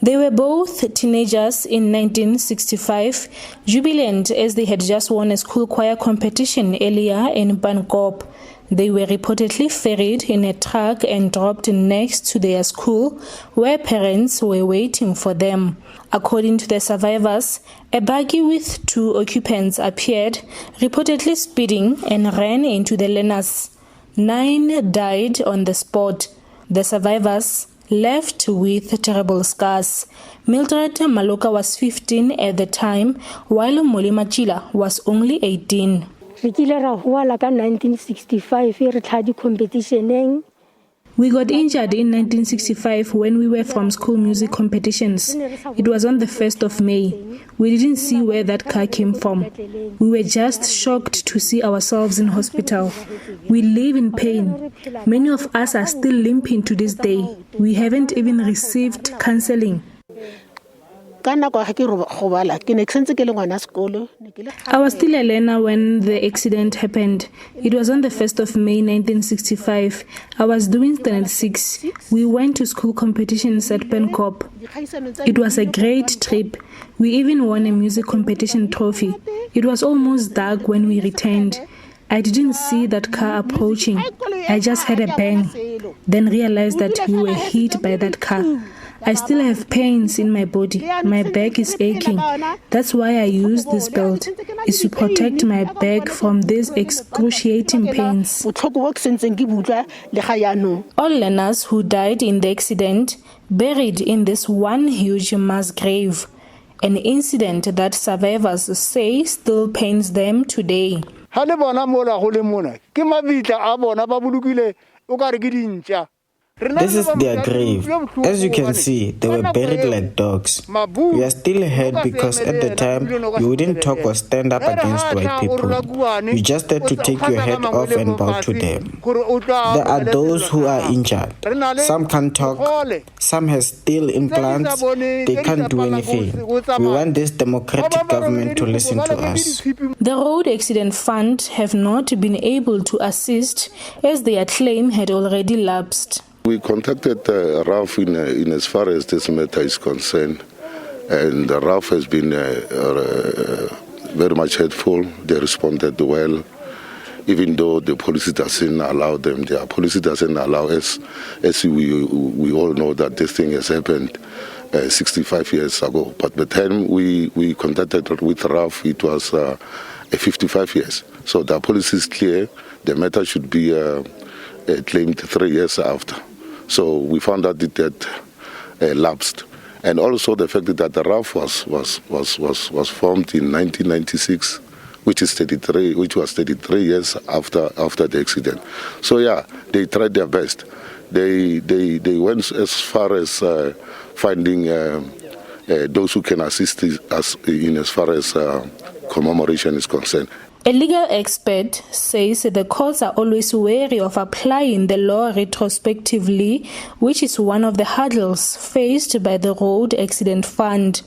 They were both teenagers in 1965, jubilant as they had just won a school choir competition earlier in Pankop. They were reportedly ferried in a truck and dropped next to their school, where parents were waiting for them. According to the survivors, a buggy with 2 occupants appeared, reportedly speeding, and ran into the learners. 9 died on the spot. The survivors left with terrible scars. Mildred Maloka was 15 at the time, while Molly Machila was only 18. We got injured in 1965 when we were from school music competitions. It was on the 1st of May. We didn't see where that car came from. We were just shocked to see ourselves in hospital. We live in pain. Many of us are still limping to this day. We haven't even received counseling. I was still a learner when the accident happened. It was on the 1st of May 1965. I was doing standard 6. We went to school competitions at Pankop. It was a great trip. We even won a music competition trophy. It was almost dark when we returned. I didn't see that car approaching. I just had a bang, then realized that we were hit by that car. I still have pains in my body. My back is aching. That's why I use this belt. It's to protect my back from these excruciating pains. All learners who died in the accident buried in this one huge mass grave. An incident that survivors say still pains them today. This is their grave. As you can see, they were buried like dogs. We are still hurt because at the time, you wouldn't talk or stand up against white people. You just had to take your head off and bow to them. There are those who are injured. Some can't talk. Some have steel implants. They can't do anything. We want this democratic government to listen to us. The Road Accident Fund have not been able to assist as their claim had already lapsed. We contacted RAF in as far as this matter is concerned, and the RAF has been very much helpful. They responded well, even though the policy doesn't allow them. The policy doesn't allow us, as we all know that this thing has happened 65 years ago. But the time we contacted with RAF, it was 55 years. So the policy is clear. The matter should be claimed 3 years after. So we found out it had lapsed, and also the fact that the RAF was formed in 1996, which was 33 years after the accident. So yeah, they tried their best. They went as far as finding those who can assist us in as far as commemoration is concerned. A legal expert says the courts are always wary of applying the law retrospectively, which is one of the hurdles faced by the Road Accident Fund.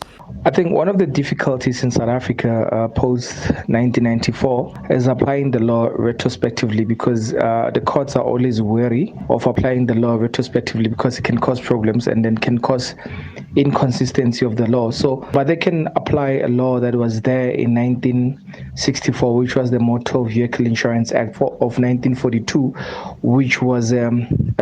I think one of the difficulties in South Africa post-1994 is applying the law retrospectively, because the courts are always wary of applying the law retrospectively because it can cause problems and then can cause inconsistency of the law. But they can apply a law that was there in 1964, which was the Motor Vehicle Insurance Act of 1942, which was a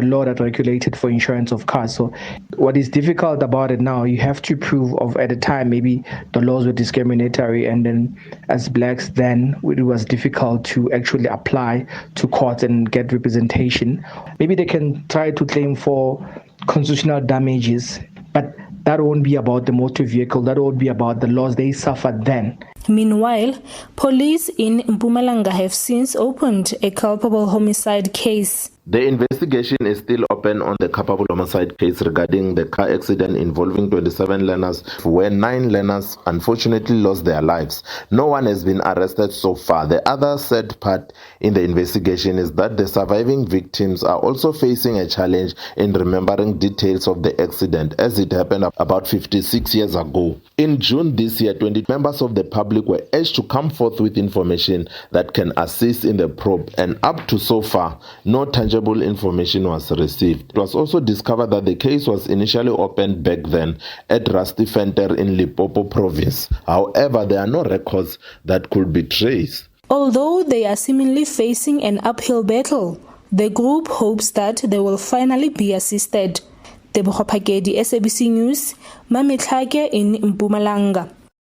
law that regulated for insurance of cars. So what is difficult about it now, you have to prove at the time maybe the laws were discriminatory, and then as blacks then it was difficult to actually apply to courts and get representation. Maybe they can try to claim for constitutional damages, but that won't be about the motor vehicle, that won't be about the laws they suffered then. Meanwhile, police in Mpumalanga have since opened a culpable homicide case. The investigation is still open on the culpable homicide case regarding the car accident involving 27 learners, where 9 learners unfortunately lost their lives. No one has been arrested so far. The other sad part in the investigation is that the surviving victims are also facing a challenge in remembering details of the accident, as it happened about 56 years ago. In June this year, 20 members of the public public were urged to come forth with information that can assist in the probe, and up to so far, no tangible information was received. It was also discovered that the case was initially opened back then at Rusty Venter in Limpopo province. However, there are no records that could be traced. Although they are seemingly facing an uphill battle, the group hopes that they will finally be assisted. Tebogo Phakedi, SABC News, Mametlhake in Mpumalanga.